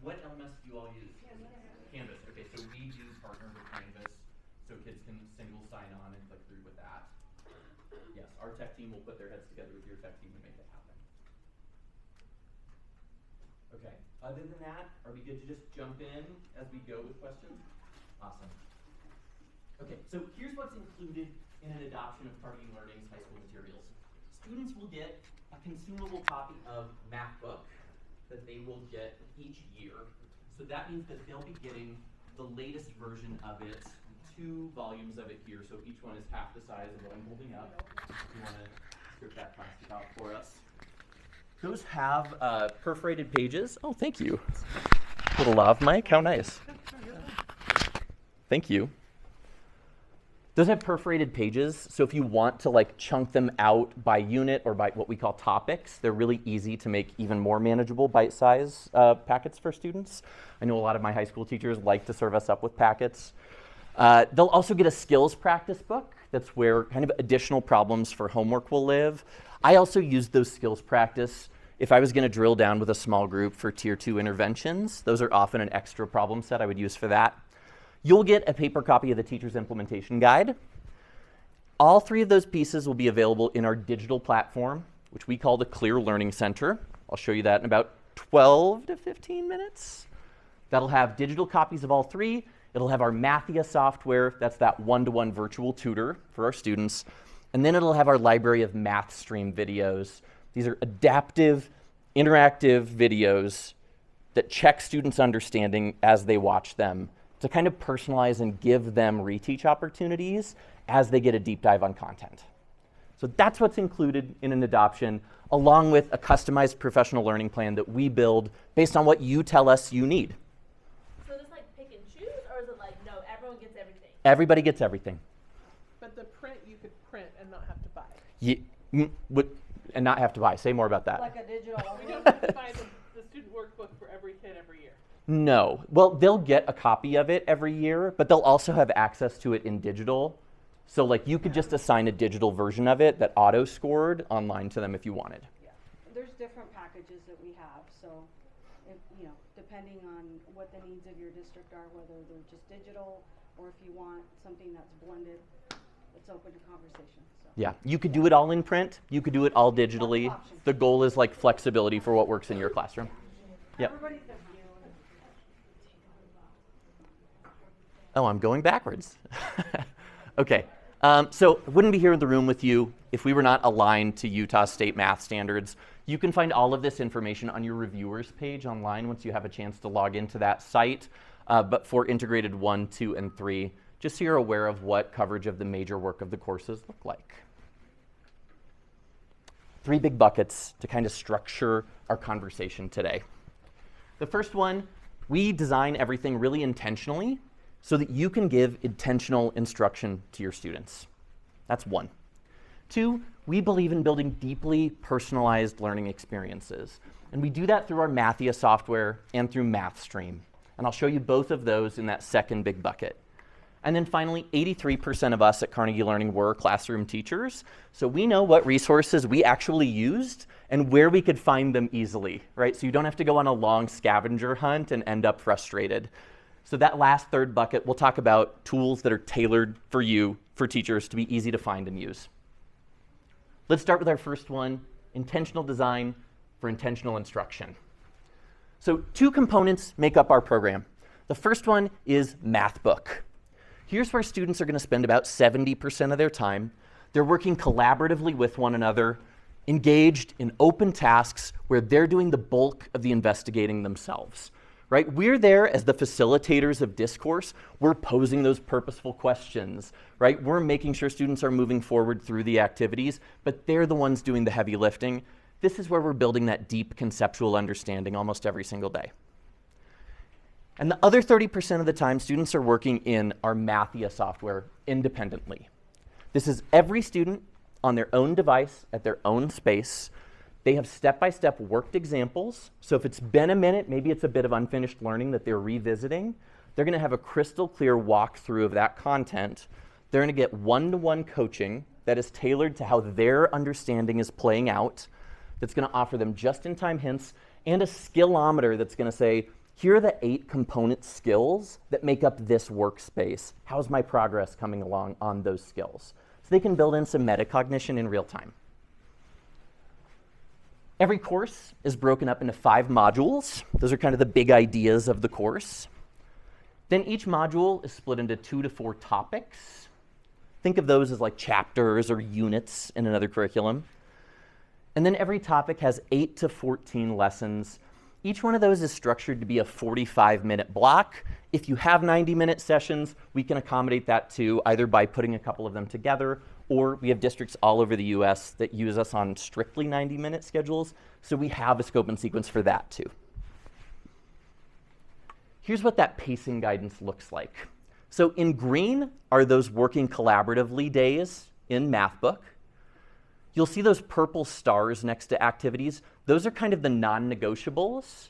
what LMS do you all use? Canvas. Okay, so we do partner with Canvas, so kids can single sign on and click through with that. Yes, our tech team will put their heads together with your tech team to make it happen. Okay, other than that, are we good to just jump in as we go with questions? Awesome. Okay, so here's what's included in an adoption of Carnegie Learning's high school materials. Students will get a consumable copy of Math Book that they will get each year. So that means that they'll be getting the latest version of it, 2 volumes of it here. So each one is half the size of what I'm holding up. If you want to strip that plastic out for us. Those have perforated pages. Oh, thank you. Little lav mic, how nice. Thank you. Those have perforated pages, so if you want to like chunk them out by unit or by what we call topics, they're really easy to make even more manageable bite-size packets for students. I know a lot of my high school teachers like to serve us up with packets. They'll also get a skills practice book. That's where kind of additional problems for homework will live. I also use those skills practice if I was going to drill down with a small group for tier 2 interventions. Those are often an extra problem set I would use for that. You'll get a paper copy of the teacher's implementation guide. All 3 of those pieces will be available in our digital platform, which we call the Clear Learning Center. I'll show you that in about 12 to 15 minutes. That'll have digital copies of all 3. It'll have our Mathia software. That's that one-to-one virtual tutor for our students. And then it'll have our library of math stream videos. These are adaptive, interactive videos that check students' understanding as they watch them, to kind of personalize and give them reteach opportunities as they get a deep dive on content. So that's what's included in an adoption, along with a customized professional learning plan that we build based on what you tell us you need. So just like pick and choose, or is it like, no, everyone gets everything? Everybody gets everything. But the print you could print and not have to buy. And not have to buy. Say more about that. Like a digital. We don't have to buy the student workbook for every kid every year. No. Well, they'll get a copy of it every year, but they'll also have access to it in digital. So like you could just assign a digital version of it that auto-scored online to them if you wanted. Yeah. There's different packages that we have, so depending on what the needs of your district are, whether they're just digital or if you want something that's blended, it's open to conversation. So. Yeah, you could do it all in print. You could do it all digitally. The goal is like flexibility for what works in your classroom. Yep. Everybody's a Oh, I'm going backwards. Okay, so I wouldn't be here in the room with you if we were not aligned to Utah State math standards. You can find all of this information on your reviewers page online once you have a chance to log into that site. But for integrated 1, 2, and 3, just so you're aware of what coverage of the major work of the courses look like. 3 big buckets to kind of structure our conversation today. The first one, we design everything really intentionally so that you can give intentional instruction to your students. That's 1. 2, we believe in building deeply personalized learning experiences. And we do that through our Mathia software and through MathStream. And I'll show you both of those in that second big bucket. And then finally, 83% of us at Carnegie Learning were classroom teachers. So we know what resources we actually used and where we could find them easily, right? So you don't have to go on a long scavenger hunt and end up frustrated. So that last third bucket, we'll talk about tools that are tailored for you, for teachers, to be easy to find and use. Let's start with our first one, intentional design for intentional instruction. So 2 components make up our program. The first one is Math Book. Here's where students are going to spend about 70% of their time. They're working collaboratively with one another, engaged in open tasks where they're doing the bulk of the investigating themselves. Right? We're there as the facilitators of discourse. We're posing those purposeful questions, right? We're making sure students are moving forward through the activities, but they're the ones doing the heavy lifting. This is where we're building that deep conceptual understanding almost every single day. And the other 30% of the time, students are working in our Mathia software independently. This is every student on their own device at their own space. They have step-by-step worked examples. So if it's been a minute, maybe it's a bit of unfinished learning that they're revisiting, they're going to have a crystal clear walkthrough of that content. They're going to get one-to-one coaching that is tailored to how their understanding is playing out, that's going to offer them just-in-time hints, and a skillometer that's going to say, here are the 8 component skills that make up this workspace. How's my progress coming along on those skills? So they can build in some metacognition in real time. Every course is broken up into 5 modules. Those are kind of the big ideas of the course. Then each module is split into 2 to 4 topics. Think of those as like chapters or units in another curriculum. And then every topic has 8 to 14 lessons. Each one of those is structured to be a 45-minute block. If you have 90-minute sessions, we can accommodate that too, either by putting a couple of them together, or we have districts all over the US that use us on strictly 90-minute schedules, so we have a scope and sequence for that too. Here's what that pacing guidance looks like. So in green are those working collaboratively days in Math Book. You'll see those purple stars next to activities. Those are kind of the non-negotiables.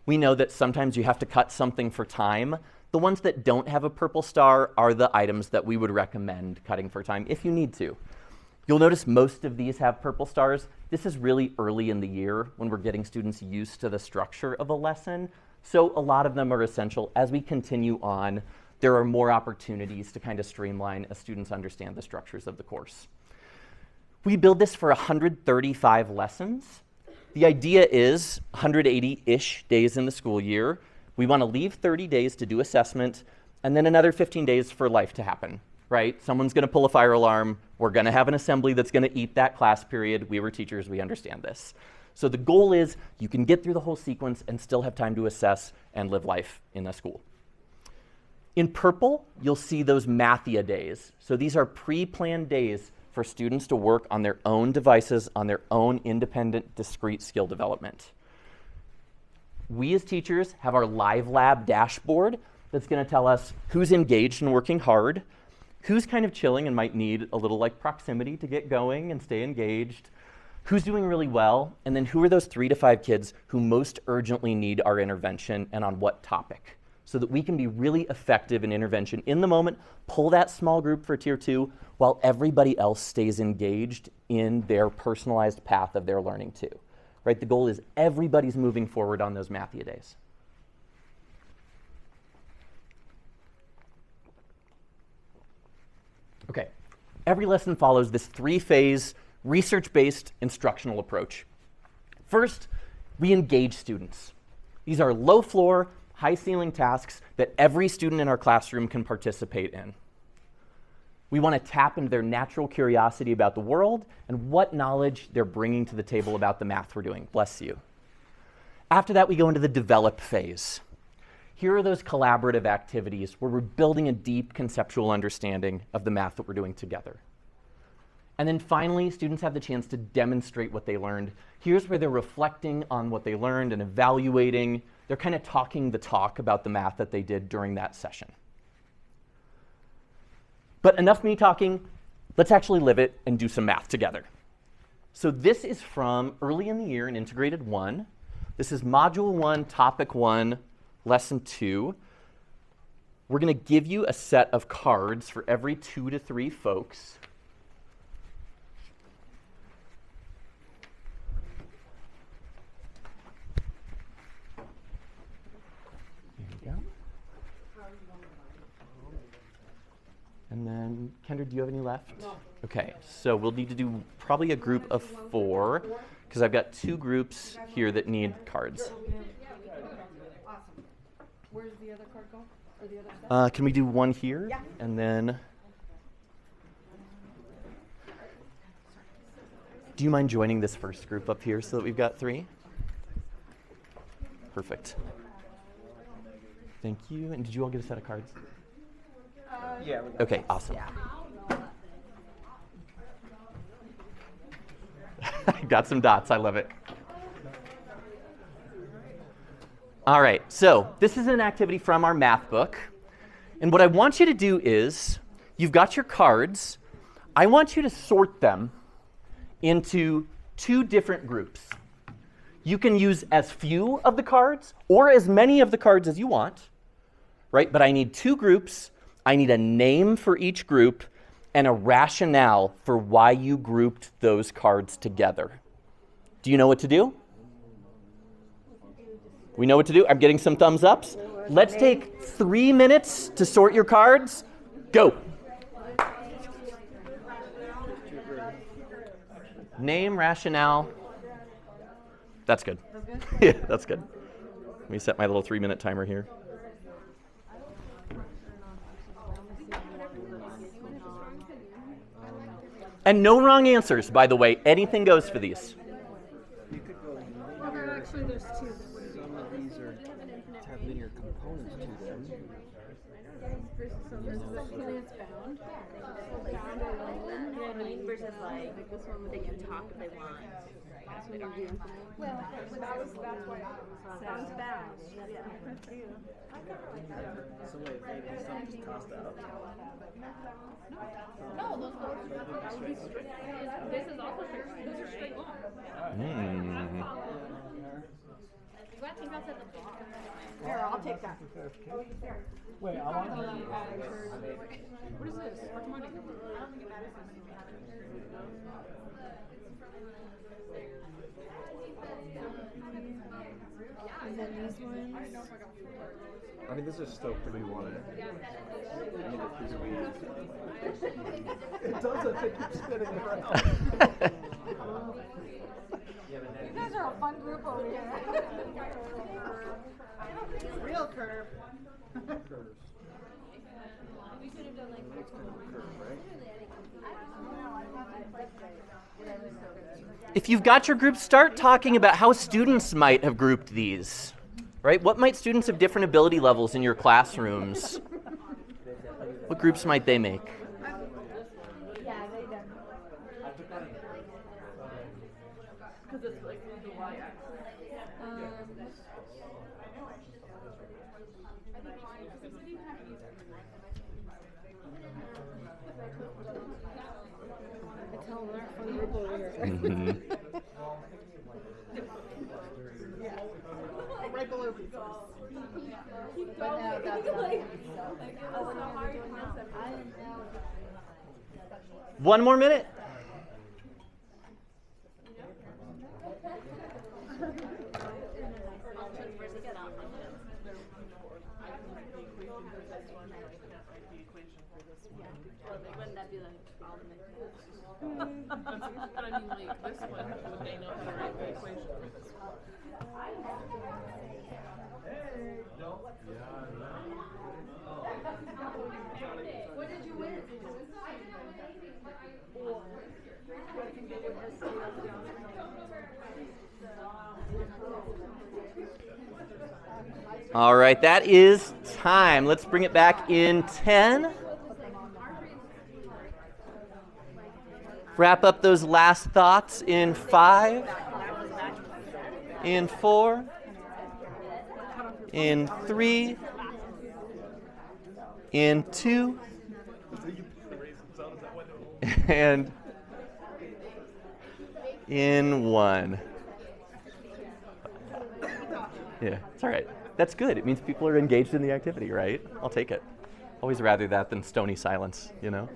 We know that sometimes you have to cut something for time. The ones that don't have a purple star are the items that we would recommend cutting for time if you need to. You'll notice most of these have purple stars. This is really early in the year when we're getting students used to the structure of a lesson. So a lot of them are essential. As we continue on, there are more opportunities to kind of streamline as students understand the structures of the course. We build this for 135 lessons. The idea is 180-ish days in the school year. We want to leave 30 days to do assessment, and then another 15 days for life to happen, right? Someone's going to pull a fire alarm. We're going to have an assembly that's going to eat that class period. We were teachers. We understand this. So the goal is you can get through the whole sequence and still have time to assess and live life in a school. In purple, you'll see those Mathia days. So these are pre-planned days for students to work on their own devices, on their own independent, discrete skill development. We as teachers have our Live Lab dashboard that's going to tell us who's engaged and working hard, who's kind of chilling and might need a little like proximity to get going and stay engaged, who's doing really well, and then who are those 3 to 5 kids who most urgently need our intervention and on what topic, so that we can be really effective in intervention in the moment, pull that small group for tier 2, while everybody else stays engaged in their personalized path of their learning too. Right? The goal is everybody's moving forward on those Mathia days. Okay, every lesson follows this 3-phase research-based instructional approach. First, we engage students. These are low-floor, high-ceiling tasks that every student in our classroom can participate in. We want to tap into their natural curiosity about the world and what knowledge they're bringing to the table about the math we're doing. Bless you. After that, we go into the develop phase. Here are those collaborative activities where we're building a deep conceptual understanding of the math that we're doing together. And then finally, students have the chance to demonstrate what they learned. Here's where they're reflecting on what they learned and evaluating. They're kind of talking the talk about the math that they did during that session. But enough me talking, let's actually live it and do some math together. So this is from early in the year in Integrated 1. This is Module 1, Topic 1, Lesson 2. We're going to give you a set of cards for every 2 to 3 folks. And then, Kendra, do you have any left? No. Okay, so we'll need to do probably a group of 4, because I've got 2 groups here that need cards. Awesome. Where's the other card go? Or the other set? Can we do 1 here? Yeah. And then, do you mind joining this first group up here so that we've got 3? Perfect. Thank you. And did you all get a set of cards? Yeah. Okay, awesome. Got some dots. I love it. All right, so this is an activity from our math book. And what I want you to do is, you've got your cards. I want you to sort them into 2 different groups. You can use as few of the cards or as many of the cards as you want, right? But I need 2 groups. I need a name for each group and a rationale for why you grouped those cards together. Do you know what to do? We know what to do. I'm getting some thumbs ups. Let's take 3 minutes to sort your cards. Go. Name, rationale. That's good. Yeah, that's good. Let me set my little 3-minute timer here. And no wrong answers, by the way. Anything goes for these. You could go linear. Actually, there's two. Some of these have linear components to them. So there's the helium's bound. Bound or linear. You know what I mean? Versus like This one they can talk if they want. we don't do infinite. Well, that's why sounds bad. Yeah. So wait, maybe something's tossed out. No, those that would be straight. This is also straight. Those are straight lines. You got to think outside the box. Here, I'll take that. Wait, I want to. What is this? Archimedes. And then these ones. I mean, this is still pretty wide. I mean, it's pretty weird. It doesn't. It keeps spinning around. You guys are a fun group over here. Real curve. Curves. If you've got your group, start talking about how students might have grouped these, right? What might students of different ability levels in your classrooms? What groups might they make? Because it's like the y-axis. I tell them they're a fun group over here. Right below pizza. One more minute. Wouldn't that be like all the But I mean, like this one, would they know how to write the equation for this one? What did you win? All right, that is time. Let's bring it back in 10. Wrap up those last thoughts in 5, in 4, in 3, in 2, and in 1. Yeah, it's all right. That's good. It means people are engaged in the activity, right? I'll take it. Always rather that than stony silence, you know?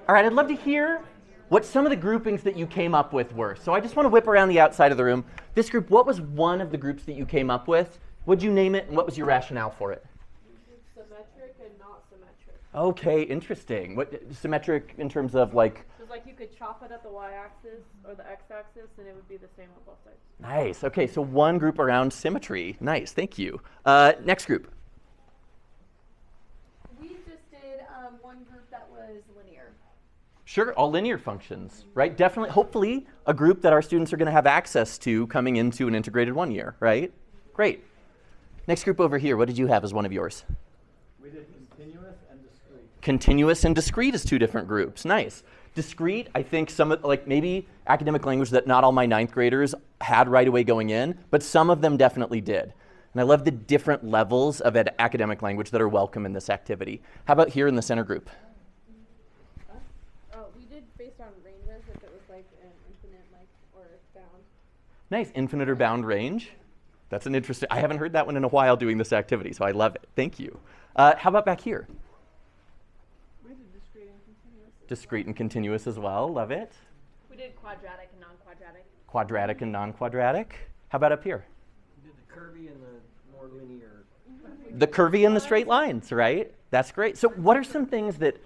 All right, I'd love to hear what some of the groupings that you came up with were. So I just want to whip around the outside of the room. This group, what was one of the groups that you came up with? What'd you name it, and what was your rationale for it? Symmetric and not symmetric. Okay, interesting. What symmetric in terms of like? Because like you could chop it at the y-axis or the x-axis, and it would be the same on both sides. Nice. Okay, so one group around symmetry. Nice. Thank you. Next group. We just did one group that was linear. Sure, all linear functions, right? Definitely, hopefully, a group that our students are going to have access to coming into an integrated 1 year, right? Great. Next group over here, what did you have as one of yours? We did continuous and discrete. Continuous and discrete is 2 different groups. Nice. Discrete, I think some of, like maybe academic language that not all my 9th graders had right away going in, but some of them definitely did. And I love the different levels of academic language that are welcome in this activity. How about here in the center group? We did based on ranges, if it was like an infinite, like, or bound. Nice, infinite or bound range. That's an interesting, I haven't heard that one in a while doing this activity, so I love it. Thank you. How about back here? We did discrete and continuous. Discrete and continuous as well, love it. We did quadratic and non-quadratic. Quadratic and non-quadratic. How about up here? curvy and the more linear. The curvy and the straight lines, right? That's great. So what are some things that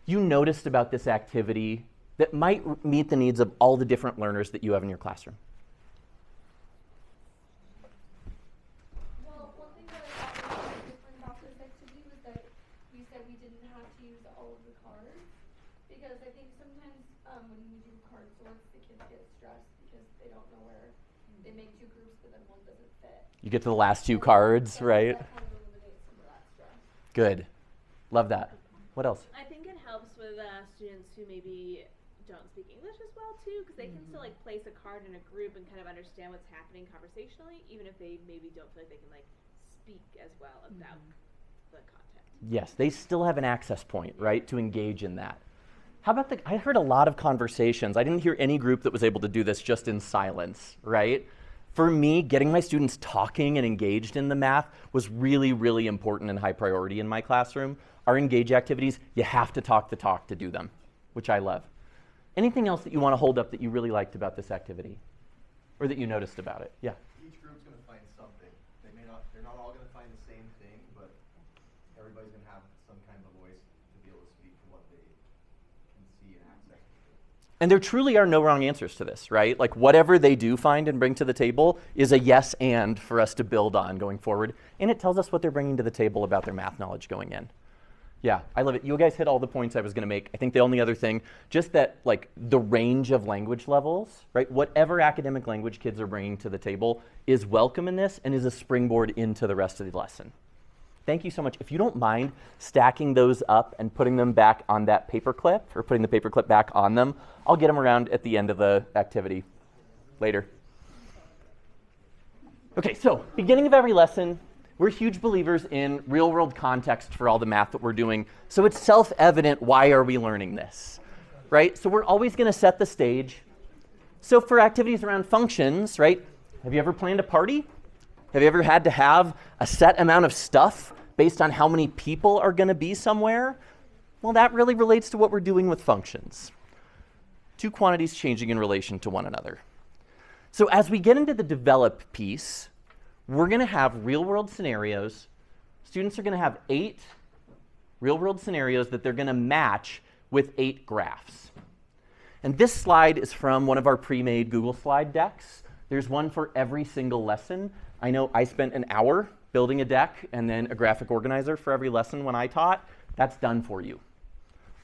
you noticed about this activity that might meet the needs of all the different learners that you have in your classroom? Well, one thing that I thought was different about this activity was that you said we didn't have to use all of the cards, because I think sometimes when you do card sorts, the kids get stressed because they don't know where they make two groups, but then one doesn't fit. You get to the last two cards, So right? that kind of eliminates some of that stress. Good. Love that. What else? I think it helps with students who maybe don't speak English as well too, because they can still like place a card in a group and kind of understand what's happening conversationally, even if they maybe don't feel like they can like speak as well about the content. Yes, they still have an access point, right, to engage in that. How about I heard a lot of conversations. I didn't hear any group that was able to do this just in silence, right? For me, getting my students talking and engaged in the math was really, really important and high priority in my classroom. Our engage activities, you have to talk the talk to do them, which I love. Anything else that you want to hold up that you really liked about this activity or that you noticed about it? Yeah. Each group's going to find something. They're not all going to find the same thing, but everybody's going to have some kind of a voice to be able to speak to what they can see and access. And there truly are no wrong answers to this, right? Like whatever they do find and bring to the table is a yes and for us to build on going forward. And it tells us what they're bringing to the table about their math knowledge going in. Yeah, I love it. You guys hit all the points I was going to make. I think the only other thing, just that like the range of language levels, right? Whatever academic language kids are bringing to the table is welcome in this and is a springboard into the rest of the lesson. Thank you so much. If you don't mind stacking those up and putting them back on that paper clip, or putting the paper clip back on them, I'll get them around at the end of the activity later. Okay, so beginning of every lesson, we're huge believers in real-world context for all the math that we're doing. So it's self-evident, why are we learning this, right? So we're always going to set the stage. So for activities around functions, right, have you ever planned a party? Have you ever had to have a set amount of stuff based on how many people are going to be somewhere? Well, that really relates to what we're doing with functions. Two quantities changing in relation to one another. So as we get into the develop piece, we're going to have real-world scenarios. Students are going to have 8 real-world scenarios that they're going to match with 8 graphs. And this slide is from one of our pre-made Google slide decks. There's one for every single lesson. I know I spent an hour building a deck and then a graphic organizer for every lesson when I taught. That's done for you.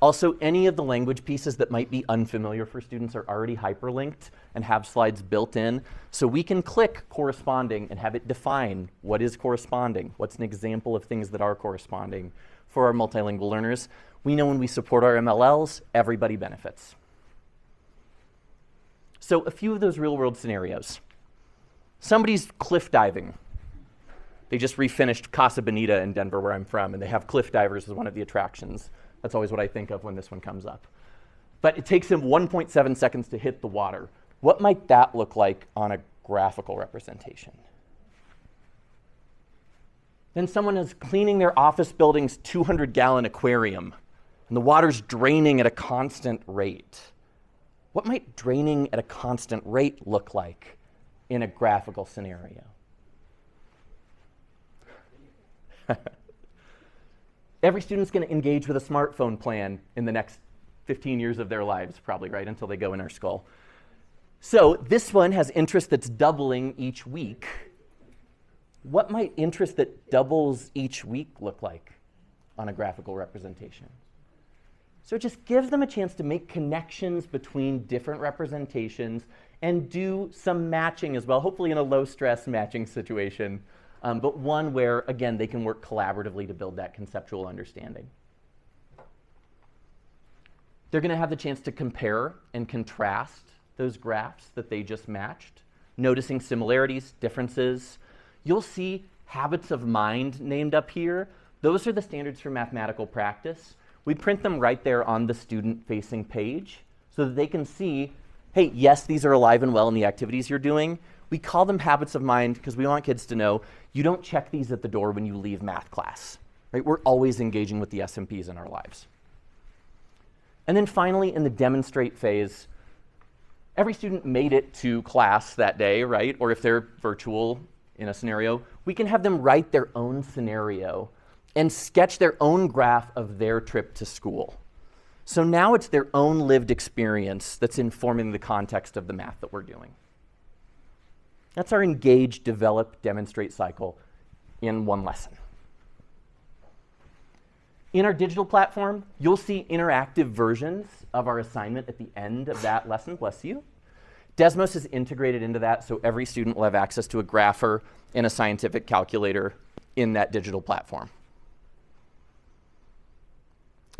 Also, any of the language pieces that might be unfamiliar for students are already hyperlinked and have slides built in. So we can click corresponding and have it define what is corresponding, what's an example of things that are corresponding for our multilingual learners. We know when we support our MLLs, everybody benefits. So a few of those real-world scenarios. Somebody's cliff diving. They just refinished Casa Bonita in Denver, where I'm from, and they have cliff divers as one of the attractions. That's always what I think of when this one comes up. But it takes him 1.7 seconds to hit the water. What might that look like on a graphical representation? Then someone is cleaning their office building's 200-gallon aquarium, and the water's draining at a constant rate. What might draining at a constant rate look like in a graphical scenario? Every student's going to engage with a smartphone plan in the next 15 years of their lives, probably, right, until they go in our school. So this one has interest that's doubling each week. What might interest that doubles each week look like on a graphical representation? So it just gives them a chance to make connections between different representations and do some matching as well, hopefully in a low-stress matching situation. But one where, again, they can work collaboratively to build that conceptual understanding. They're going to have the chance to compare and contrast those graphs that they just matched, noticing similarities, differences. You'll see habits of mind named up here. Those are the standards for mathematical practice. We print them right there on the student-facing page so that they can see, hey, yes, these are alive and well in the activities you're doing. We call them habits of mind because we want kids to know you don't check these at the door when you leave math class, right? We're always engaging with the SMPs in our lives. And then finally, in the demonstrate phase, every student made it to class that day, right? Or if they're virtual in a scenario, we can have them write their own scenario and sketch their own graph of their trip to school. So now it's their own lived experience that's informing the context of the math that we're doing. That's our engage, develop, demonstrate cycle in one lesson. In our digital platform, you'll see interactive versions of our assignment at the end of that lesson, bless you. Desmos is integrated into that, so every student will have access to a grapher and a scientific calculator in that digital platform.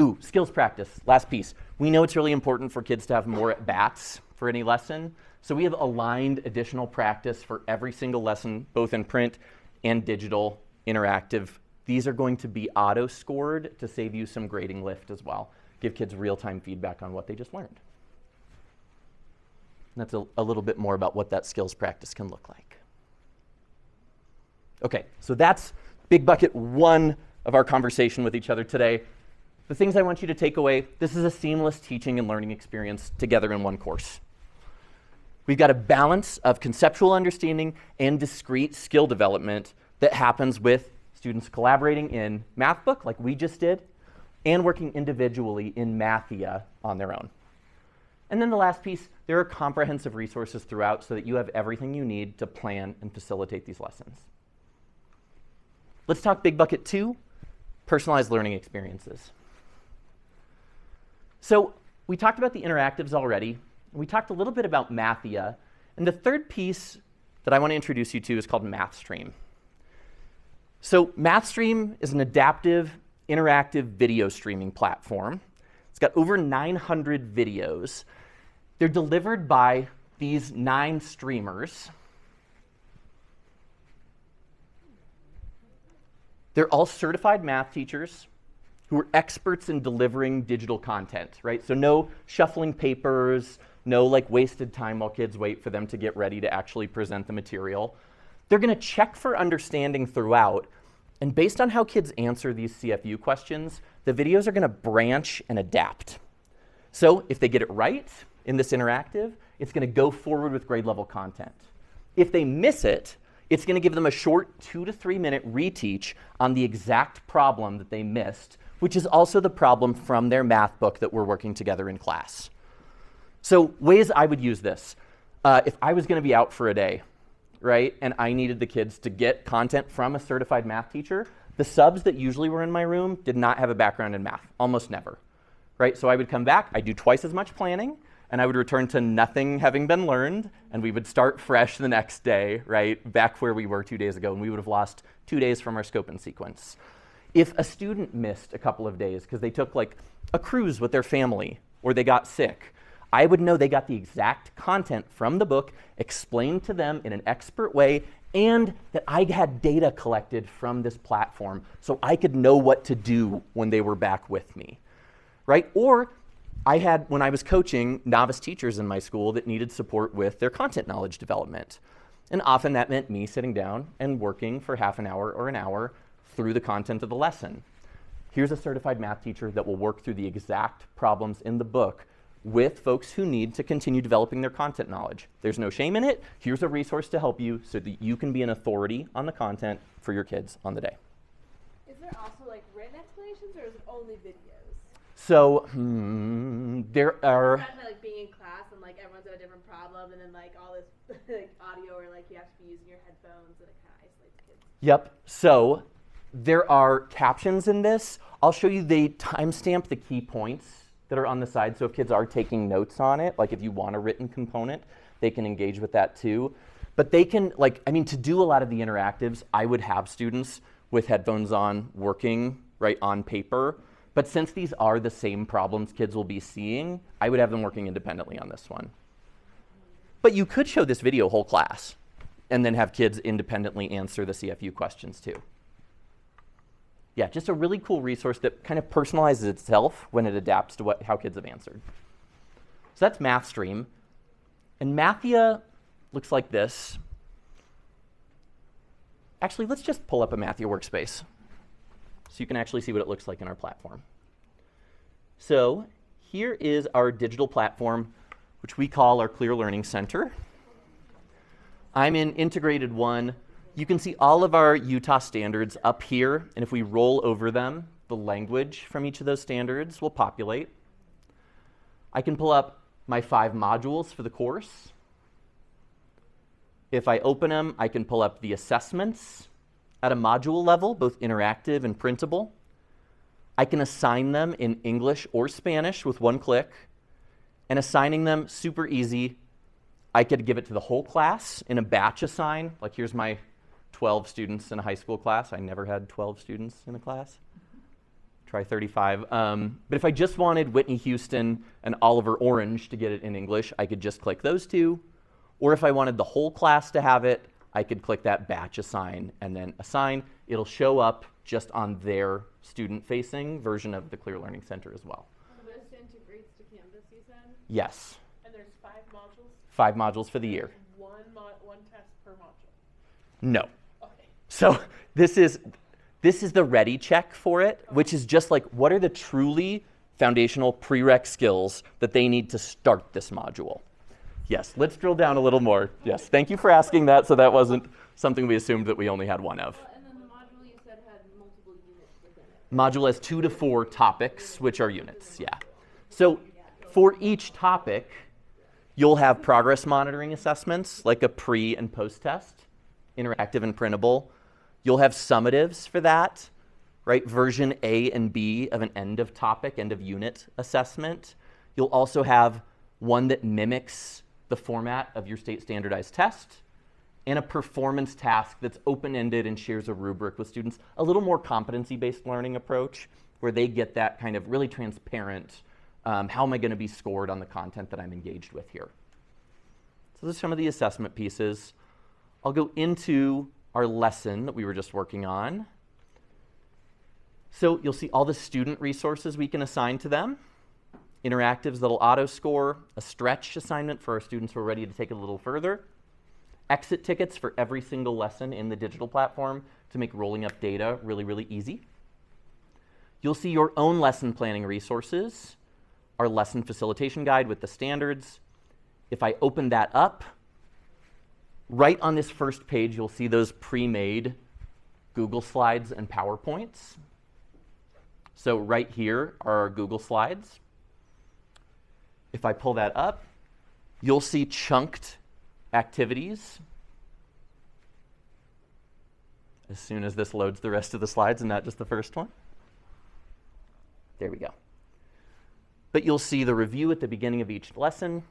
Ooh, skills practice, last piece. We know it's really important for kids to have more at-bats for any lesson, so we have aligned additional practice for every single lesson, both in print and digital, interactive. These are going to be auto-scored to save you some grading lift as well. Give kids real-time feedback on what they just learned. And that's a little bit more about what that skills practice can look like. Okay, so that's big bucket one of our conversation with each other today. The things I want you to take away, this is a seamless teaching and learning experience together in one course. We've got a balance of conceptual understanding and discrete skill development that happens with students collaborating in MathBook, like we just did, and working individually in Mathia on their own. And then the last piece, there are comprehensive resources throughout so that you have everything you need to plan and facilitate these lessons. Let's talk big bucket two, personalized learning experiences. So we talked about the interactives already. We talked a little bit about Mathia. And the third piece that I want to introduce you to is called MathStream. So MathStream is an adaptive, interactive video streaming platform. It's got over 900 videos. They're delivered by these 9 streamers. They're all certified math teachers who are experts in delivering digital content, right? So no shuffling papers, no like wasted time while kids wait for them to get ready to actually present the material. They're going to check for understanding throughout, and based on how kids answer these CFU questions, the videos are going to branch and adapt. So if they get it right in this interactive, it's going to go forward with grade level content. If they miss it, it's going to give them a short 2 to 3 minute reteach on the exact problem that they missed, which is also the problem from their math book that we're working together in class. So ways I would use this. If I was going to be out for a day, right, and I needed the kids to get content from a certified math teacher, the subs that usually were in my room did not have a background in math, almost never, right? So I would come back, I'd do twice as much planning, and I would return to nothing having been learned, and we would start fresh the next day, right, back where we were 2 days ago, and we would have lost 2 days from our scope and sequence. If a student missed a couple of days because they took like a cruise with their family or they got sick, I would know they got the exact content from the book explained to them in an expert way, and that I had data collected from this platform so I could know what to do when they were back with me, right? Or I had, when I was coaching, novice teachers in my school that needed support with their content knowledge development. And often that meant me sitting down and working for half an hour or an hour through the content of the lesson. Here's a certified math teacher that will work through the exact problems in the book with folks who need to continue developing their content knowledge. There's no shame in it. Here's a resource to help you so that you can be an authority on the content for your kids on the day. Is there also like written explanations, or is it only videos? So there are. Kind of like being in class and like everyone's got a different problem, and then like all this like audio, or like you have to be using your headphones, and it kind of isolates kids. Yep. So there are captions in this. I'll show you. They timestamp the key points that are on the side. So if kids are taking notes on it, like if you want a written component, they can engage with that too. But they can, like, I mean, to do a lot of the interactives, I would have students with headphones on working, right, on paper. But since these are the same problems kids will be seeing, I would have them working independently on this one. But you could show this video whole class and then have kids independently answer the CFU questions too. Yeah, just a really cool resource that kind of personalizes itself when it adapts to how kids have answered. So that's MathStream. And Mathia looks like this. Actually, let's just pull up a Mathia workspace so you can actually see what it looks like in our platform. So here is our digital platform, which we call our Clear Learning Center. I'm in integrated 1. you can see all of our Utah standards up here, and if we roll over them, the language from each of those standards will populate. I can pull up my 5 modules for the course. If I open them, I can pull up the assessments at a module level, both interactive and printable. I can assign them in English or Spanish with one click. And assigning them, super easy. I could give it to the whole class in a batch assign. Like here's my 12 students in a high school class. I never had 12 students in a class. Try 35. But if I just wanted Whitney Houston and Oliver Orange to get it in English, I could just click those two. Or if I wanted the whole class to have it, I could click that batch assign and then assign. It'll show up just on their student-facing version of the Clear Learning Center as well. So this integrates to Canvas, you said? Yes. And there's 5 modules? 5 modules for the year. One test per module? No. Okay. So this is the ready check for it, which is just like, what are the truly foundational prereq skills that they need to start this module? Yes, let's drill down a little more. Yes, thank you for asking that, so that wasn't something we assumed that we only had one of. And then the module you said had multiple units within it. Module has 2 to 4 topics, which are units, yeah. So for each topic, you'll have progress monitoring assessments, like a pre and post test, interactive and printable. You'll have summatives for that, right? Version A and B of an end of topic, end of unit assessment. You'll also have one that mimics the format of your state standardized test, and a performance task that's open-ended and shares a rubric with students, a little more competency-based learning approach, where they get that kind of really transparent, how am I going to be scored on the content that I'm engaged with here. So those are some of the assessment pieces. I'll go into our lesson that we were just working on. So you'll see all the student resources we can assign to them. Interactives that'll auto-score, a stretch assignment for our students who are ready to take it a little further, exit tickets for every single lesson in the digital platform to make rolling up data really, really easy. You'll see your own lesson planning resources, our lesson facilitation guide with the standards. If I open that up, right on this first page, you'll see those pre-made Google Slides and PowerPoints. So right here are our Google Slides. If I pull that up, you'll see chunked activities as soon as this loads the rest of the slides and not just the first one. There we go. But you'll see the review at the beginning of each lesson.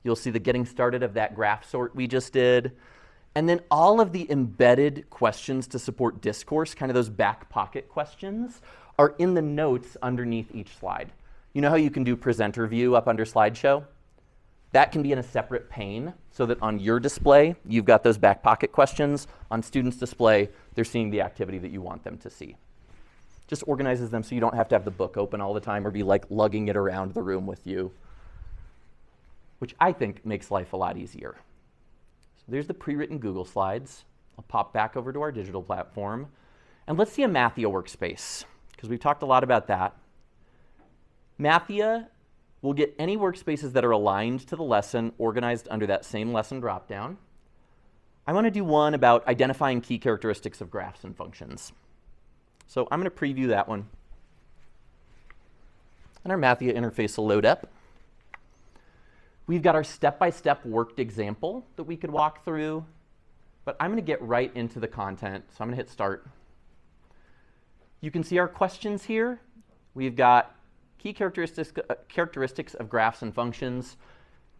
You'll see the getting started of that graph sort we just did. And then all of the embedded questions to support discourse, kind of those back pocket questions, are in the notes underneath each slide. You know how you can do presenter view up under slideshow? That can be in a separate pane so that on your display, you've got those back pocket questions. On students' display, they're seeing the activity that you want them to see. Just organizes them so you don't have to have the book open all the time or be like lugging it around the room with you, which I think makes life a lot easier. So there's the pre-written Google Slides. I'll pop back over to our digital platform. And let's see a Mathia workspace, because we've talked a lot about that. Mathia will get any workspaces that are aligned to the lesson organized under that same lesson dropdown. I want to do one about identifying key characteristics of graphs and functions. So I'm going to preview that one. And our Mathia interface will load up. We've got our step-by-step worked example that we could walk through, but I'm going to get right into the content, so I'm going to hit start. You can see our questions here. We've got key characteristics of graphs and functions.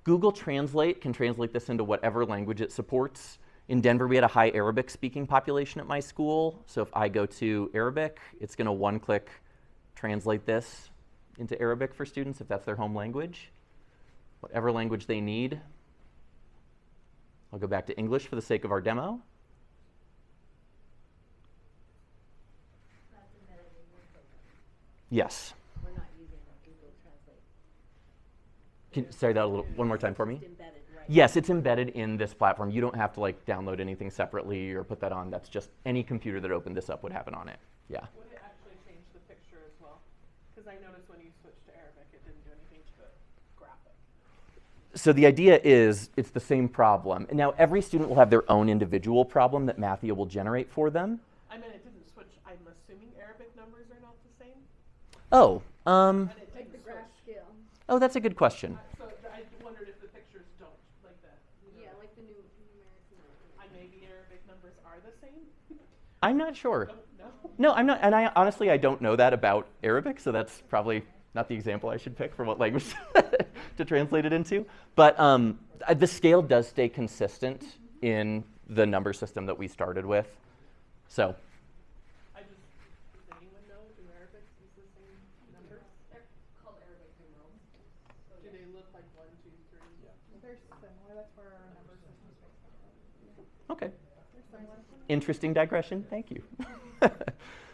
Google Translate can translate this into whatever language it supports. In Denver, we had a high Arabic speaking population at my school, so if I go to Arabic, it's going to one-click translate this into Arabic for students if that's their home language. Whatever language they need. I'll go back to English for the sake of our demo. Yes. We're not using Google Translate. Can you say that one more time for me? It's embedded, right? Yes, it's embedded in this platform. You don't have to like download anything separately or put that on. That's just any computer that opened this up would have it on it. Yeah. Would it actually change the picture as well? Because I noticed when you switched to Arabic, it didn't do anything to the graphic. So the idea is it's the same problem. And now every student will have their own individual problem that Mathia will generate for them. I mean, it didn't switch. I'm assuming Arabic numbers are not the same. Oh, And it Like the didn't graph switch. scale. oh, that's a good question. So I wondered if the pictures don't like that. You know, Yeah, like the numeric. maybe Arabic numbers are the same. I'm not sure. No. No, I'm not, and I honestly, I don't know that about Arabic, so that's probably not the example I should pick for what language to translate it into. But the scale does stay consistent in the number system that we started with. So, Does anyone know do Arabic use the same numbers? They're called Arabic numerals. Do they look like 1, 2, 3? Yeah. They're similar. That's where our number system's based on. okay. They're similar. Interesting digression, thank you.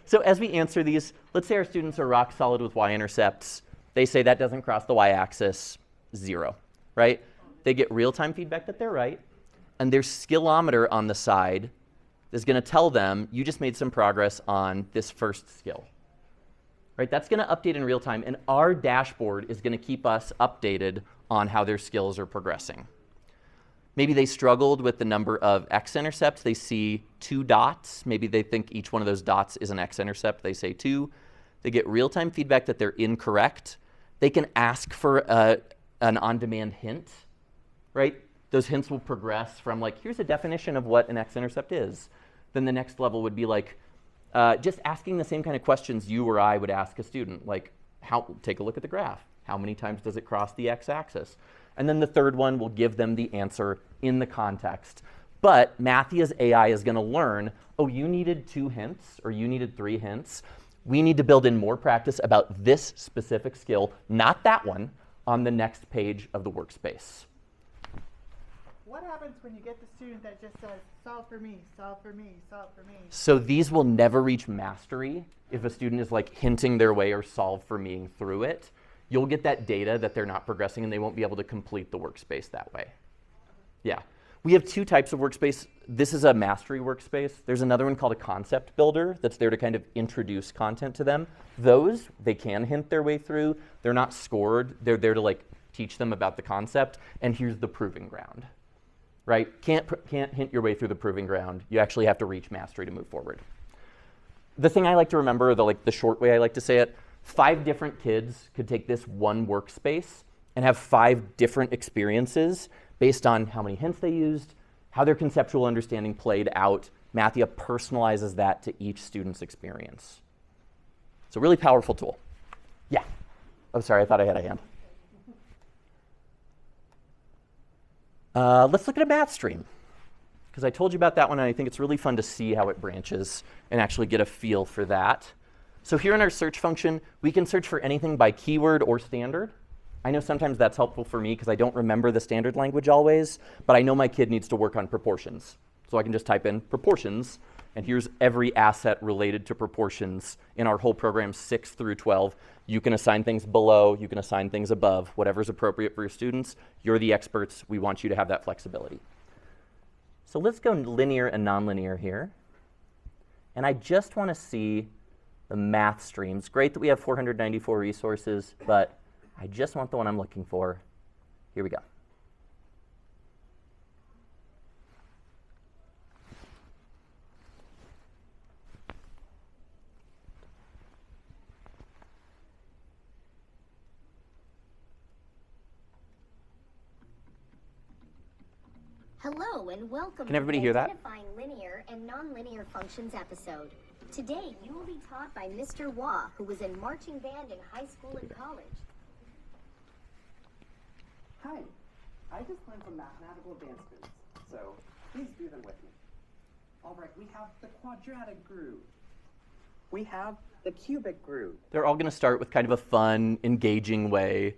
So as we answer these, let's say our students are rock solid with y-intercepts. They say that doesn't cross the y-axis, 0, right? They get real-time feedback that they're right, and their skillometer on the side is going to tell them, you just made some progress on this first skill. Right? That's going to update in real time, and our dashboard is going to keep us updated on how their skills are progressing. Maybe they struggled with the number of x-intercepts. They see 2 dots. Maybe they think each one of those dots is an x-intercept. They say 2. They get real-time feedback that they're incorrect. They can ask for an on-demand hint, right? Those hints will progress from like, here's a definition of what an x-intercept is. Then the next level would be like, just asking the same kind of questions you or I would ask a student, like, take a look at the graph. How many times does it cross the x-axis? And then the third one will give them the answer in the context. But Mathia's AI is going to learn, oh, you needed 2 hints, or you needed 3 hints. We need to build in more practice about this specific skill, not that one, on the next page of the workspace. What happens when you get the student that just says, solve for me, solve for me, solve for me? So these will never reach mastery if a student is like hinting their way or solve for me through it. You'll get that data that they're not progressing and they won't be able to complete the workspace that way. Yeah. We have 2 types of workspace. This is a mastery workspace. There's another one called a concept builder that's there to kind of introduce content to them. Those, they can hint their way through. They're not scored. They're there to like teach them about the concept. And here's the proving ground, right? Can't hint your way through the proving ground. You actually have to reach mastery to move forward. The thing I like to remember, the short way I like to say it, 5 different kids could take this one workspace and have 5 different experiences based on how many hints they used, how their conceptual understanding played out. Mathia personalizes that to each student's experience. It's a really powerful tool. Yeah. Oh, sorry, I thought I had a hand. Let's look at a math stream, because I told you about that one, and I think it's really fun to see how it branches and actually get a feel for that. So here in our search function, we can search for anything by keyword or standard. I know sometimes that's helpful for me because I don't remember the standard language always, but I know my kid needs to work on proportions. So I can just type in proportions, and here's every asset related to proportions in our whole program 6 through 12. You can assign things below, you can assign things above, whatever's appropriate for your students. You're the experts. We want you to have that flexibility. So let's go linear and nonlinear here. And I just want to see the math streams. Great that we have 494 resources, but I just want the one I'm looking for. Here we go. Hello and welcome Can everybody to hear the that? Identifying Linear and Nonlinear Functions episode. Today you will be taught by Mr. Wah, who was in marching band in high school and college. Hi, I just learned some mathematical advancements, so please do them with me. All right, we have the quadratic group. We have the cubic group. They're all going to start with kind of a fun, engaging way.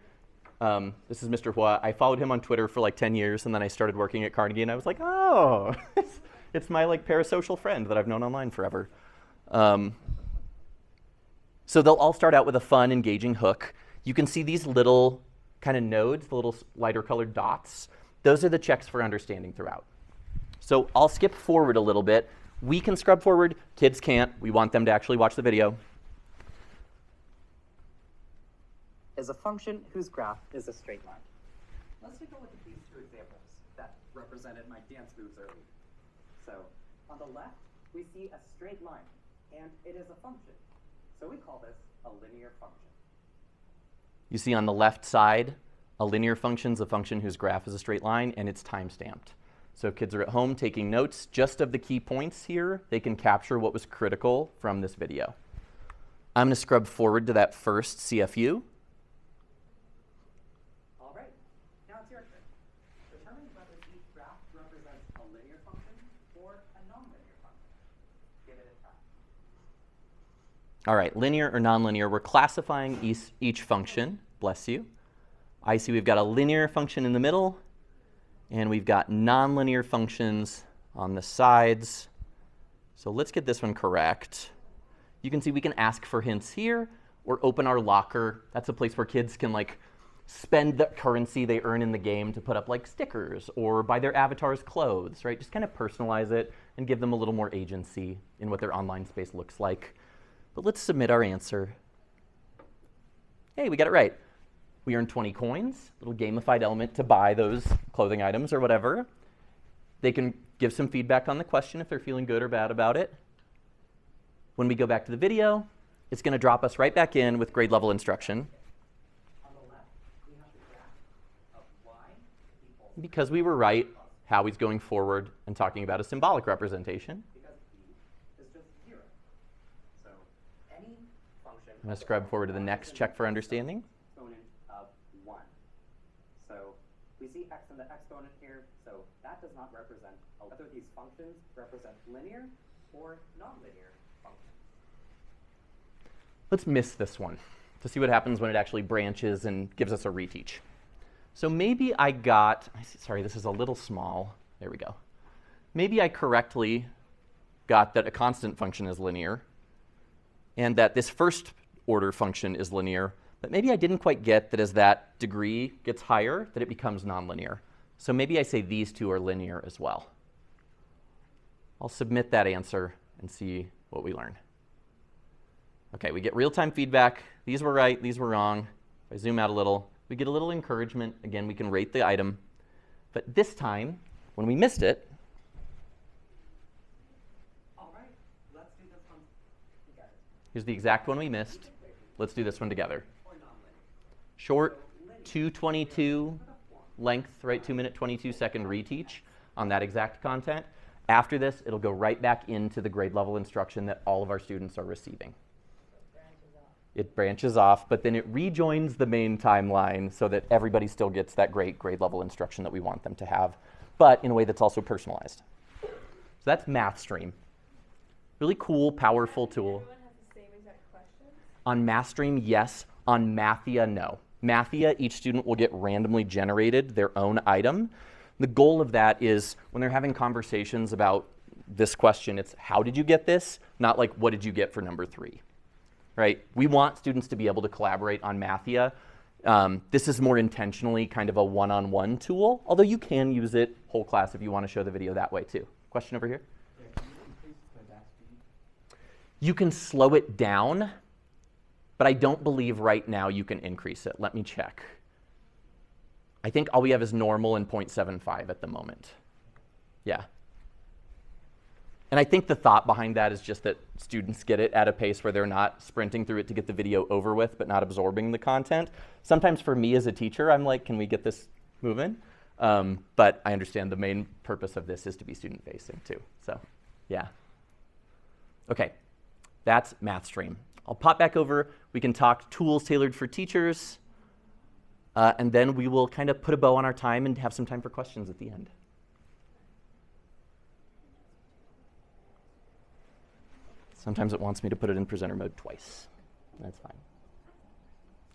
This is Mr. Hua. I followed him on Twitter for like 10 years, and then I started working at Carnegie, and I was like, oh, it's my like parasocial friend that I've known online forever. So they'll all start out with a fun, engaging hook. You can see these little kind of nodes, the little lighter colored dots. Those are the checks for understanding throughout. So I'll skip forward a little bit. We can scrub forward. Kids can't. We want them to actually watch the video. Is a function whose graph is a straight line. let's take a look at these two examples that represented my dance moves earlier. So on the left, we see a straight line, and it is a function. So we call this a linear function. You see on the left side, a linear function is a function whose graph is a straight line, and it's time-stamped. So if kids are at home taking notes just of the key points here, they can capture what was critical from this video. I'm going to scrub forward to that first CFU. All right, now it's your turn. Determine whether each graph represents a linear function or a nonlinear function. Give it a try. All right, linear or nonlinear, we're classifying each function. Bless you. I see we've got a linear function in the middle, and we've got nonlinear functions on the sides. So let's get this one correct. You can see we can ask for hints here or open our locker. That's a place where kids can like spend the currency they earn in the game to put up like stickers or buy their avatar's clothes, right? Just kind of personalize it and give them a little more agency in what their online space looks like. But let's submit our answer. Hey, we got it right. We earned 20 coins, little gamified element to buy those clothing items or whatever. They can give some feedback on the question if they're feeling good or bad about it. When we go back to the video, it's going to drop us right back in with grade level instruction. On the left, we have the graph of y equals. Because we were right, Howie's going forward and talking about a symbolic representation. Because b is just 0. So any function. I'm going to scrub forward to the next check for understanding. Exponent of 1. So we see x in the exponent here, so that does not represent whether these functions represent linear or nonlinear functions. Let's miss this one to see what happens when it actually branches and gives us a reteach. So maybe I got, sorry, this is a little small. There we go. Maybe I correctly got that a constant function is linear and that this first order function is linear, but maybe I didn't quite get that as that degree gets higher, that it becomes nonlinear. So maybe I say these two are linear as well. I'll submit that answer and see what we learn. Okay, we get real-time feedback. These were right, these were wrong. If I zoom out a little, we get a little encouragement. Again, we can rate the item. But this time, when we missed it, all right, let's do this one together. Here's the exact one we missed. Let's do this one together. Short, 2:22 length, right? 2-minute, 22-second reteach on that exact content. After this, it'll go right back into the grade level instruction that all of our students are receiving. It branches off, but then it rejoins the main timeline so that everybody still gets that great grade level instruction that we want them to have, but in a way that's also personalized. So that's MathStream. Really cool, powerful tool. Everyone has the same exact questions? On MathStream, yes. On Mathia, no. Mathia, each student will get randomly generated their own item. The goal of that is when they're having conversations about this question, it's how did you get this? Not like what did you get for number 3, right? We want students to be able to collaborate on Mathia. This is more intentionally kind of a one-on-one tool, although you can use it whole class if you want to show the video that way too. Question over here? Yeah, can you increase the playback speed? You can slow it down, but I don't believe right now you can increase it. Let me check. I think all we have is normal and 0.75 at the moment. Yeah. And I think the thought behind that is just that students get it at a pace where they're not sprinting through it to get the video over with, but not absorbing the content. Sometimes for me as a teacher, I'm like, can we get this moving? But I understand the main purpose of this is to be student-facing too. So, yeah. Okay, that's MathStream. I'll pop back over. We can talk tools tailored for teachers. And then we will kind of put a bow on our time and have some time for questions at the end. Sometimes it wants me to put it in presenter mode twice. That's fine.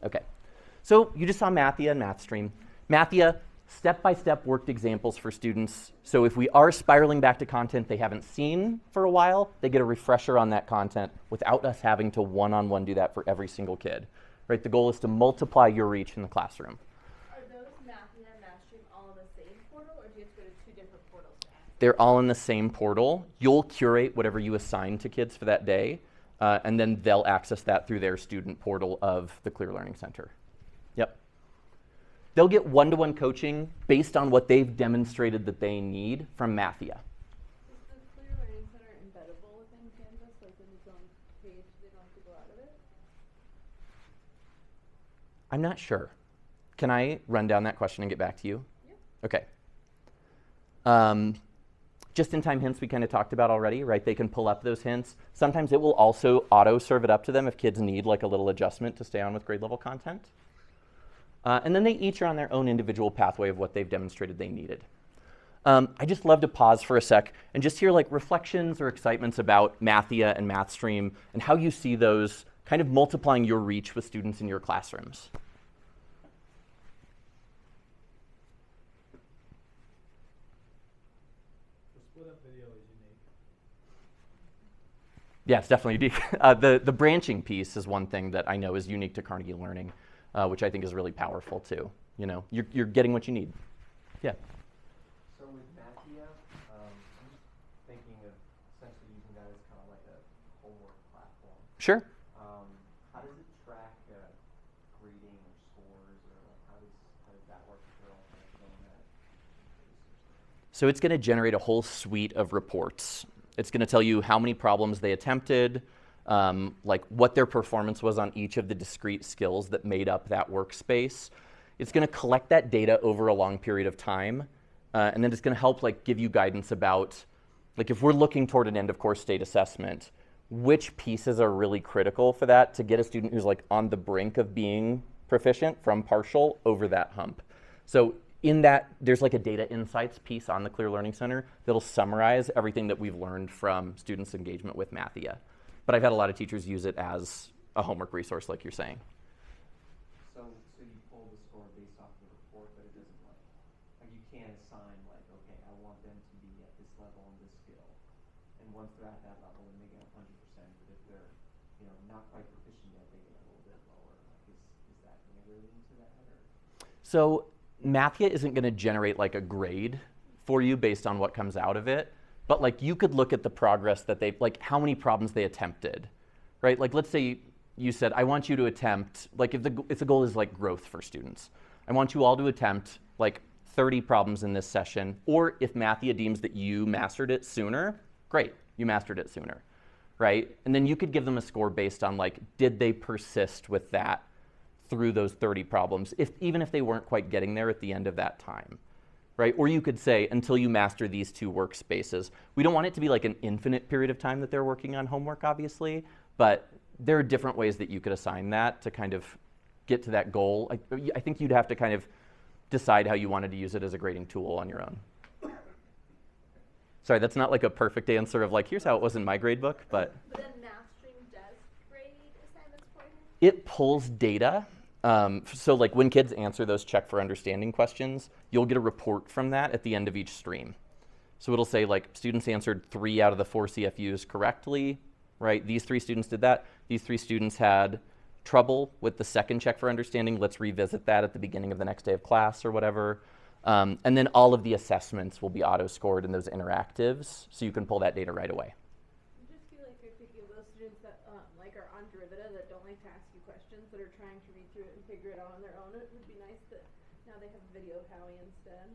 Okay, so you just saw Mathia and MathStream. Mathia, step-by-step worked examples for students. So if we are spiraling back to content they haven't seen for a while, they get a refresher on that content without us having to one-on-one do that for every single kid. Right? The goal is to multiply your reach in the classroom. Are those Mathia and MathStream all in the same portal, or do you have to go to 2 different portals to access? They're all in the same portal. You'll curate whatever you assign to kids for that day, and then they'll access that through their student portal of the Clear Learning Center. Yep. they'll get one-to-one coaching based on what they've demonstrated that they need from Mathia. Is the Clear Learning Center embeddable within Canvas, like in its own page, they don't have to go out of it? I'm not sure. Can I run down that question and get back to you? Yeah. Okay. Just-in-time hints we kind of talked about already, right? They can pull up those hints. Sometimes it will also auto-serve it up to them if kids need like a little adjustment to stay on with grade level content. And then they each are on their own individual pathway of what they've demonstrated they needed. I just love to pause for a sec and just hear like reflections or excitements about Mathia and MathStream and how you see those kind of multiplying your reach with students in your classrooms. Yeah, it's definitely unique. The branching piece is one thing that I know is unique to Carnegie Learning, which I think is really powerful too. You know, you're getting what you need. Yeah. So with Mathia, I'm just thinking of essentially using that as kind of like a homework platform. Sure. How does it track grading or scores, or like how does that work if they're all kind of doing that? So it's going to generate a whole suite of reports. It's going to tell you how many problems they attempted, like what their performance was on each of the discrete skills that made up that workspace. It's going to collect that data over a long period of time, and then it's going to help like give you guidance about, like if we're looking toward an end of course state assessment, which pieces are really critical for that to get a student who's like on the brink of being proficient from partial over that hump. So in that, there's like a data insights piece on the Clear Learning Center that'll summarize everything that we've learned from students' engagement with Mathia. But I've had a lot of teachers use it as a homework resource, like you're saying. So you pull the score based off the report, but it doesn't like you can't assign like, okay, I want them to be at this level on this skill, and once they're at that level, then they get 100%. But if they're, not quite proficient yet, they get a little bit lower. Like, is that integrated into that, or? So Mathia isn't going to generate like a grade for you based on what comes out of it, but like you could look at the progress that they, like how many problems they attempted, right? Like let's say you said, I want you to attempt, like if the goal is like growth for students, I want you all to attempt like 30 problems in this session, or if Mathia deems that you mastered it sooner, great, you mastered it sooner, right? And then you could give them a score based on like, did they persist with that through those 30 problems, even if they weren't quite getting there at the end of that time, right? Or you could say, until you master these two workspaces. We don't want it to be like an infinite period of time that they're working on homework, obviously, but there are different ways that you could assign that to kind of get to that goal. I think you'd have to kind of decide how you wanted to use it as a grading tool on your own. Sorry, that's not like a perfect answer of like, here's how it was in my grade book, but. But then MathStream does grade assignments for you? It pulls data. So like when kids answer those check for understanding questions, you'll get a report from that at the end of each stream. So it'll say like students answered 3 out of the 4 CFUs correctly, right? These 3 students did that. These 3 students had trouble with the second check for understanding. Let's revisit that at the beginning of the next day of class or whatever. And then all of the assessments will be auto-scored in those interactives, so you can pull that data right away. I just feel like you're thinking of those students that like are on derivative, that don't like to ask you questions, that are trying to read through it and figure it out on their own. It would be nice that now they have a video of Howie instead.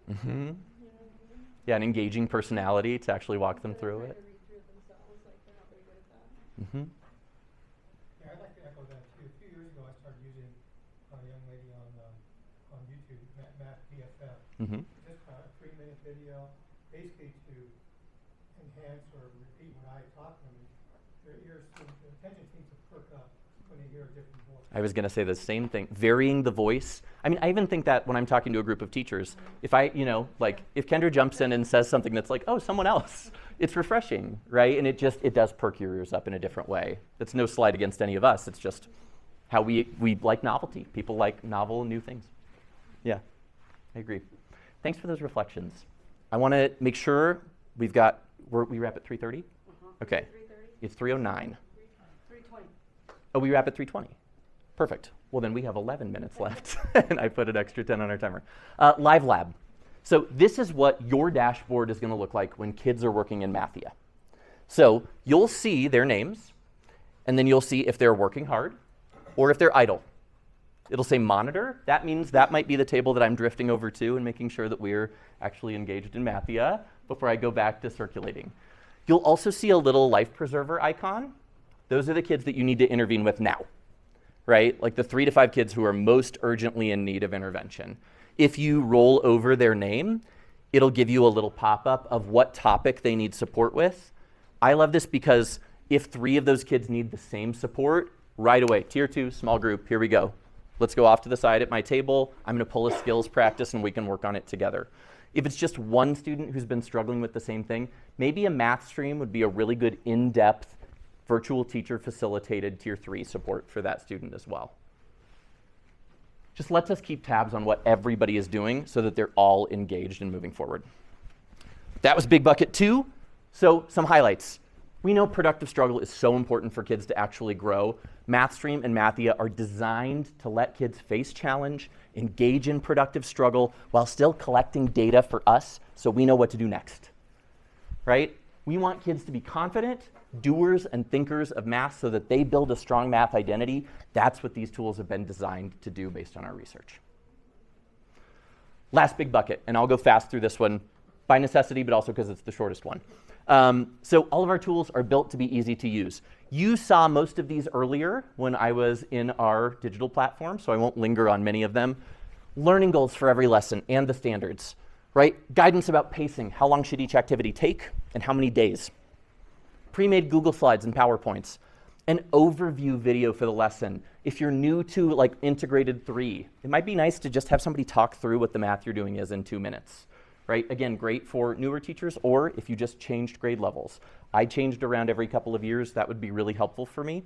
Mm-hmm. You know what I mean? Yeah, an engaging personality to actually walk them through it. To read through it themselves, like they're not very good at that. Mm-hmm. Yeah, I'd like to echo that too. A few years ago, I started using a young lady on YouTube, Math PFF. Mm-hmm. Just a 3-minute video, basically to enhance or repeat what I taught them. Their attention seems to perk up when they hear a different voice. I was going to say the same thing. Varying the voice. I mean, I even think that when I'm talking to a group of teachers, if if Kendra jumps in and says something that's like, oh, someone else, it's refreshing, right? And it does perk your ears up in a different way. It's no slight against any of us. It's just how we like novelty. People like novel and new things. Yeah, I agree. Thanks for those reflections. I want to make sure we wrap at 3:30? Okay. 3:30? It's 3:09. 3:20. Oh, we wrap at 3:20. Perfect. Well, then we have 11 minutes left, and I put an extra 10 on our timer. Live lab. So this is what your dashboard is going to look like when kids are working in Mathia. So you'll see their names, and then you'll see if they're working hard or if they're idle. It'll say monitor. That means that might be the table that I'm drifting over to and making sure that we're actually engaged in Mathia before I go back to circulating. You'll also see a little life preserver icon. Those are the kids that you need to intervene with now, right? Like the 3 to 5 kids who are most urgently in need of intervention. If you roll over their name, it'll give you a little pop-up of what topic they need support with. I love this because if 3 of those kids need the same support, right away, tier 2, small group, here we go. Let's go off to the side at my table. I'm going to pull a skills practice and we can work on it together. If it's just one student who's been struggling with the same thing, maybe a math stream would be a really good in-depth virtual teacher facilitated tier 3 support for that student as well. Just lets us keep tabs on what everybody is doing so that they're all engaged and moving forward. That was big bucket 2. So some highlights. We know productive struggle is so important for kids to actually grow. MathStream and Mathia are designed to let kids face challenge, engage in productive struggle, while still collecting data for us so we know what to do next, right? We want kids to be confident, doers and thinkers of math so that they build a strong math identity. That's what these tools have been designed to do based on our research. Last big bucket, and I'll go fast through this one by necessity, but also because it's the shortest one. So all of our tools are built to be easy to use. You saw most of these earlier when I was in our digital platform, so I won't linger on many of them. Learning goals for every lesson and the standards, right? Guidance about pacing, how long should each activity take and how many days. Pre-made Google Slides and PowerPoints. An overview video for the lesson. If you're new to like integrated 3, it might be nice to just have somebody talk through what the math you're doing is in 2 minutes. Right? Again, great for newer teachers, or if you just changed grade levels. I changed around every couple of years. That would be really helpful for me.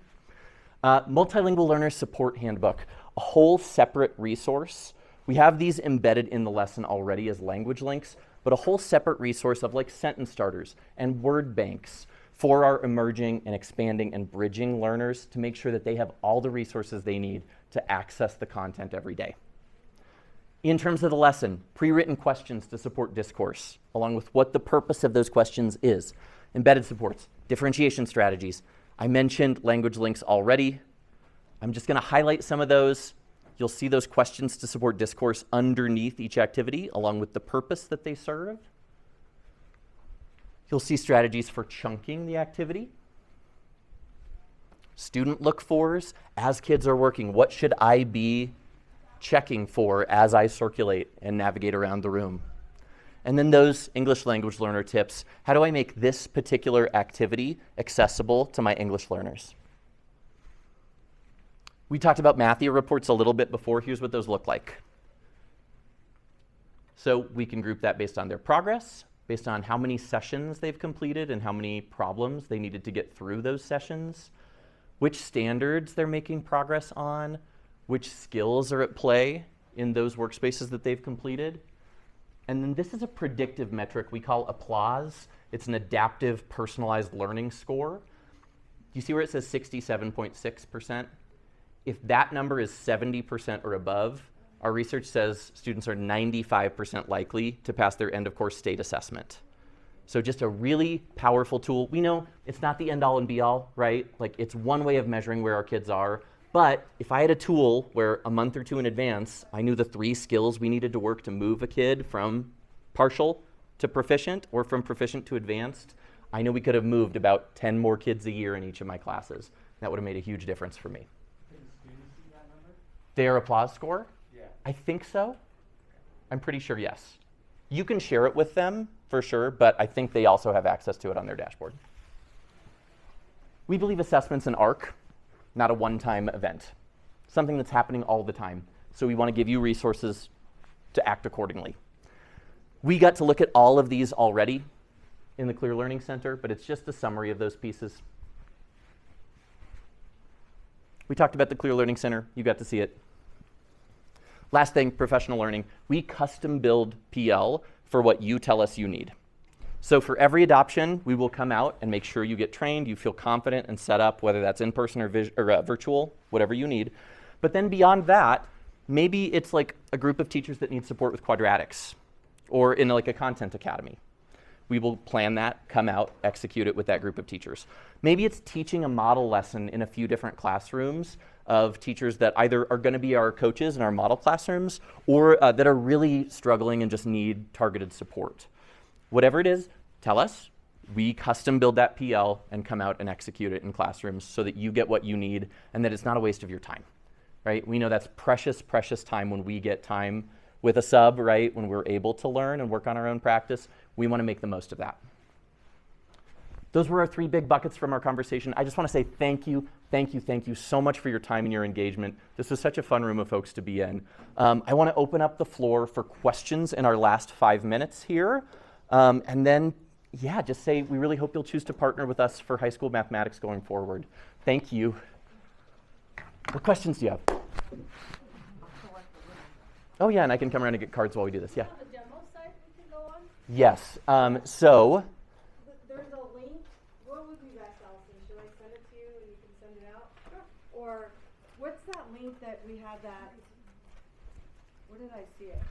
Multilingual Learner Support Handbook, a whole separate resource. We have these embedded in the lesson already as language links, but a whole separate resource of like sentence starters and word banks for our emerging and expanding and bridging learners to make sure that they have all the resources they need to access the content every day. In terms of the lesson, pre-written questions to support discourse, along with what the purpose of those questions is. Embedded supports, differentiation strategies. I mentioned language links already. I'm just going to highlight some of those. You'll see those questions to support discourse underneath each activity, along with the purpose that they serve. You'll see strategies for chunking the activity. Student look-fors. As kids are working, what should I be checking for as I circulate and navigate around the room? And then those English language learner tips. How do I make this particular activity accessible to my English learners? We talked about Mathia reports a little bit before. Here's what those look like. So we can group that based on their progress, based on how many sessions they've completed and how many problems they needed to get through those sessions, which standards they're making progress on, which skills are at play in those workspaces that they've completed. And then this is a predictive metric we call applause. It's an adaptive personalized learning score. You see where it says 67.6%? If that number is 70% or above, our research says students are 95% likely to pass their end of course state assessment. So just a really powerful tool. We know it's not the end all and be all, right? Like it's one way of measuring where our kids are. But if I had a tool where a month or 2 in advance, I knew the 3 skills we needed to work to move a kid from partial to proficient or from proficient to advanced, I know we could have moved about 10 more kids a year in each of my classes. That would have made a huge difference for me. Can the students see that number? Their applause score? Yeah. I think so. I'm pretty sure yes. You can share it with them for sure, but I think they also have access to it on their dashboard. We believe assessment's an arc, not a one-time event, something that's happening all the time. So we want to give you resources to act accordingly. We got to look at all of these already in the Clear Learning Center, but it's just a summary of those pieces. We talked about the Clear Learning Center. You got to see it. Last thing, professional learning. We custom build PL for what you tell us you need. So for every adoption, we will come out and make sure you get trained, you feel confident and set up, whether that's in person or virtual, whatever you need. But then beyond that, maybe it's like a group of teachers that need support with quadratics or in like a content academy. we will plan that, come out, execute it with that group of teachers. Maybe it's teaching a model lesson in a few different classrooms of teachers that either are going to be our coaches in our model classrooms or that are really struggling and just need targeted support. Whatever it is, tell us. We custom build that PL and come out and execute it in classrooms so that you get what you need and that it's not a waste of your time, right? We know that's precious, precious time when we get time with a sub, right? When we're able to learn and work on our own practice, we want to make the most of that. Those were our 3 big buckets from our conversation. I just want to say thank you so much for your time and your engagement. This was such a fun room of folks to be in. I want to open up the floor for questions in our last 5 minutes here. And then, yeah, just say we really hope you'll choose to partner with us for high school mathematics going forward. Thank you. What questions do you have? Oh, yeah, and I can come around and get cards while we do this. Yeah. A demo site we can go on? Yes. So. There's a link. What would you guys, Allison? Should I send it to you and you can send it out? Sure. Or what's that link that we had that? Where did I see it?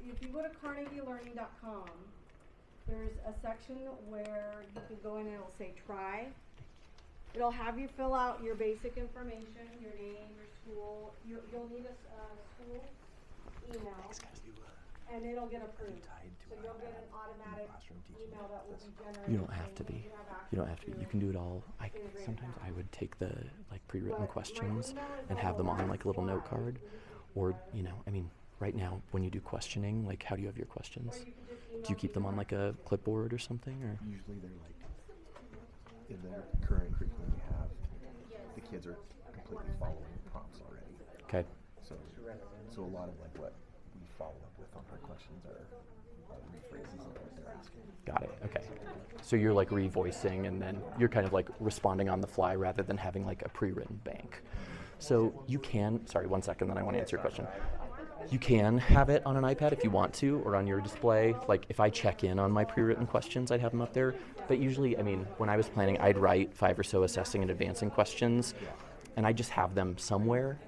If you go to carnegielearning.com, there's a section where you can go in and it'll say try. It'll have you fill out your basic information, your name, your school. You'll need a school email, and it'll get approved. So you'll get an automatic email that will be generated. You don't have to be. You don't have to be. You can do it all. Sometimes I would take the pre-written questions and have them on like a little note card, or right now when you do questioning, like how do you have your questions? Do you keep them on like a clipboard or something, or? Usually they're like in the current curriculum we have. The kids are completely following the prompts already. Okay. So a lot of like what we follow up with on our questions are rephrases of what they're asking. Got it. Okay. So you're like revoicing and then you're kind of like responding on the fly rather than having like a pre-written bank. So you can, sorry, 1 second, then I want to answer your question. You can have it on an iPad if you want to, or on your display. Like if I check in on my pre-written questions, I'd have them up there. But usually, when I was planning, I'd write 5 or so assessing and advancing questions, and I just have them somewhere,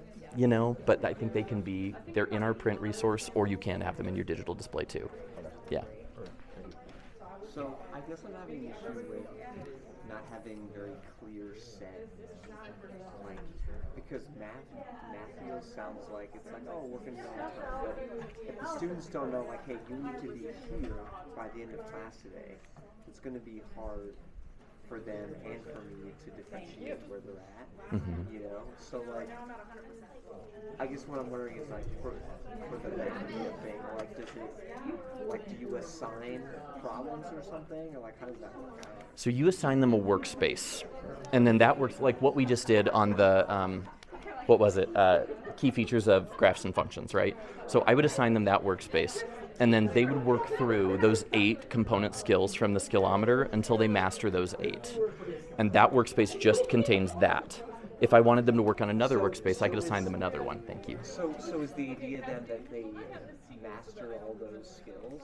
but I think they're in our print resource, or you can have them in your digital display too. Yeah. So I guess I'm having an issue with not having very clear set, like, because Matthew sounds like it's like, oh, working on time. But if the students don't know, like, hey, you need to be here by the end of class today, it's going to be hard for them and for me to differentiate where they're at, So, like, I guess what I'm wondering is, like, for the Matthew thing, like, do you assign problems or something, or like, how does that work out? So you assign them a workspace, and then that works like what we just did on the, key features of graphs and functions, right? So I would assign them that workspace, and then they would work through those 8 component skills from the skillometer until they master those 8. And that workspace just contains that. If I wanted them to work on another workspace, I could assign them another one. Thank you. So is the idea then that they master all those skills,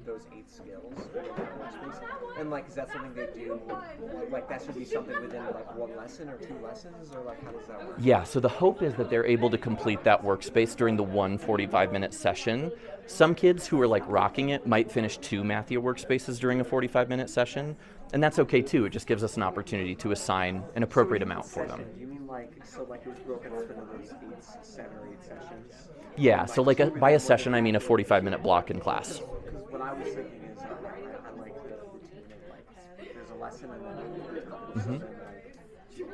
those 8 skills in that workspace? And like, is that something they do? Like, that should be something within like 1 lesson or 2 lessons, or like, how does that work? Yeah, so the hope is that they're able to complete that workspace during the 1 45-minute session. Some kids who are like rocking it might finish 2 Mathia workspaces during a 45-minute session, and that's okay too. It just gives us an opportunity to assign an appropriate amount for them. You mean like it was broken up into those 7 or 8 sessions? Yeah, so like by a session I mean a 45-minute block in class. Because what I was thinking is I like the routine of like there's a lesson and then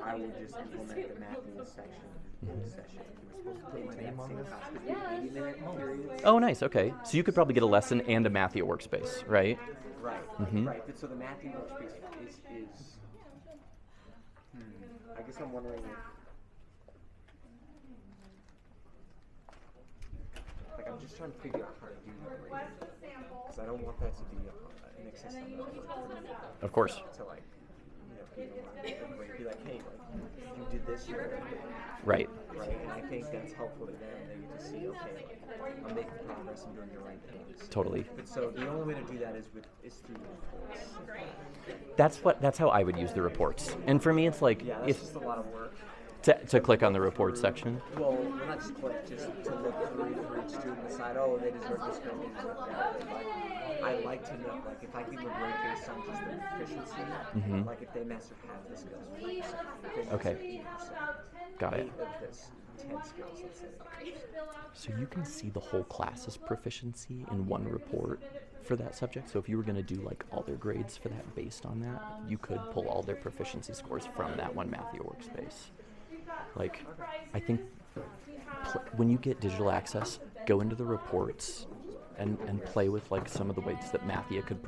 I would just implement the math in the section. We're supposed to put them in the same class, but 80-minute periods. Oh, nice. Okay, so you could probably get a lesson and a Mathia workspace, right? Right. Right. But so the Mathia workspace is I guess I'm wondering if, like, I'm just trying to figure out how to do the grading, because I don't want that to be an excessive amount of work. Of course. To like, be like, hey, like, you did this year. Right. Right. And I think that's helpful to them. They get to see, okay, like, I'm making progress, I'm doing the right things. Totally. But so the only way to do that is through reports. That's how I would use the reports. And for me, it's like it's just a lot of work. To click on the report section. Well, not just click, just to look through for each student and decide, oh, they deserve this grade, they deserve that. Like, I like to know, like, if I give them a grade based on just their proficiency, like if they master half the skills, for example, Okay. Got it. 8 of this 10 skills, let's say. So you can see the whole class's proficiency in one report for that subject. So if you were going to do like all their grades for that based on that, you could pull all their proficiency scores from that one Mathia workspace. Like, I think when you get digital access, go into the reports and play with like some of the ways that Mathia could